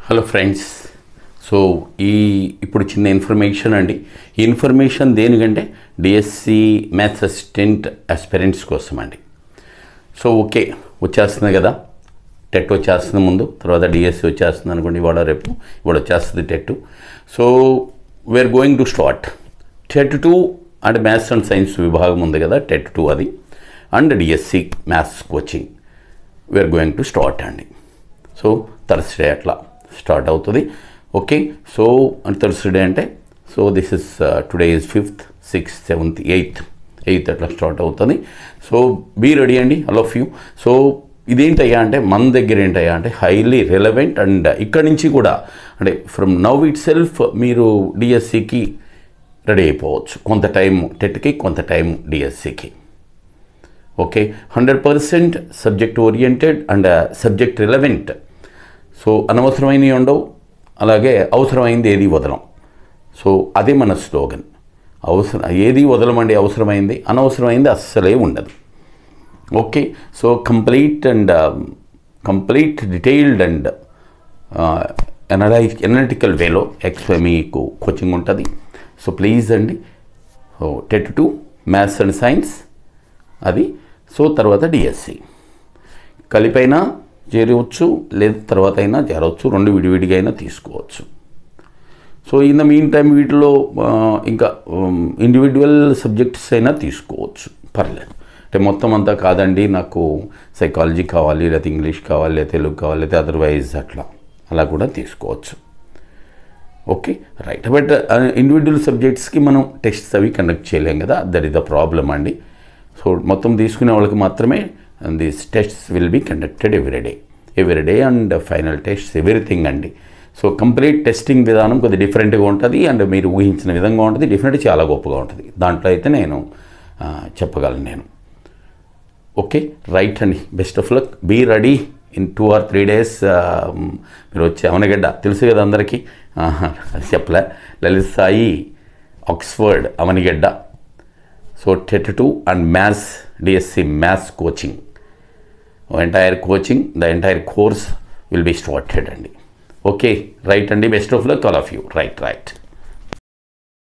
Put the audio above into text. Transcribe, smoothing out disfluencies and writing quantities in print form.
Hello friends. So ఇప్పుడు చిన్న information అండి. ఈ ఇన్ఫర్మేషన్ దేనికంటే డిఎస్సి మ్యాథ్స్ అసిస్టెంట్ ఆస్పిరెంట్స్ కోసం అండి. సో ఓకే, వచ్చేస్తుంది కదా, టెట్ వచ్చేస్తుంది ముందు, తర్వాత డిఎస్సి వచ్చేస్తుంది అనుకోండి. ఇవాళ వచ్చేస్తుంది TET. So we're going to start TET 2 and maths and science విభాగం ఉంది కదా, టెట్ 2 అది, and DSC maths coaching we're going to start అండి. సో థర్స్డే అట్లా స్టార్ట్ అవుతుంది. ఓకే, సో అండ్ థర్స్డే అంటే so this is today is 5th, 6th, 7th, 8th అట్లా start అవుతుంది. సో బీ రెడీ అండి, ఆల్ ఆఫ్ యూ. సో ఇదేంటయ్యా అంటే మన దగ్గర ఏంటయ్యా అంటే హైలీ రిలవెంట్, అండ్ ఇక్కడి నుంచి కూడా అంటే ఫ్రమ్ నవ్ ఇట్ సెల్ఫ్ మీరు డిఎస్సికి రెడీ అయిపోవచ్చు. కొంత టైం టెట్కి, కొంత టైం డిఎస్సికి. Okay, 100% subject oriented and subject relevant. So అనవసరమైనవి ఉండవు, అలాగే అవసరమైంది ఏది వదలం. సో అదే మన స్లోగన్. ఏది వదలమండి, అవసరమైంది, అనవసరమైంది అస్సలే ఉండదు. Okay, so complete detailed and analytical వేలో మీకు కోచింగ్ ఉంటుంది. సో ప్లీజ్ అండి, టెట్ 2 మ్యాథ్స్ అండ్ సైన్స్ అది. సో తర్వాత డిఎస్సి కలిపైనా చేరవచ్చు, లేదా తర్వాత అయినా చేరవచ్చు, రెండు విడివిడిగా అయినా తీసుకోవచ్చు. So in the mean time వీటిలో ఇంకా ఇండివిజువల్ సబ్జెక్ట్స్ అయినా తీసుకోవచ్చు, పర్లేదు. అంటే మొత్తం అంతా కాదండి, నాకు సైకాలజీ కావాలి, లేకపోతే ఇంగ్లీష్ కావాలి, లేదా తెలుగు కావాలి, లేదా అదర్వైజ్ అలా కూడా తీసుకోవచ్చు. Okay right. బట్ ఇండివిజువల్ సబ్జెక్ట్స్కి మనం టెస్ట్స్ అవి కండక్ట్ చేయలేం కదా, దట్ ఈస్ ద ప్రాబ్లం అండి. సో మొత్తం తీసుకునే వాళ్ళకి మాత్రమే these tests will be conducted every day and final tests everything అండి. సో కంప్లీట్ టెస్టింగ్ విధానం కొద్దిగా డిఫరెంట్గా ఉంటుంది, అండ్ మీరు ఊహించిన విధంగా ఉంటుంది, డెఫినెట్గా చాలా గొప్పగా ఉంటుంది. దాంట్లో అయితే నేను చెప్పగలను నేను. ఓకే రైట్ అండి, best of luck, be ready. In 2 or 3 days మీరు వచ్చే అవనగడ్డ తెలుసు కదా అందరికీ, అది చెప్పలే, Lalit Sai Oxford Avanigadda. So TET 2 and maths DSC maths coaching, the entire course will be started అండి. ఓకే రైట్ అండి, best of luck all of you. Right.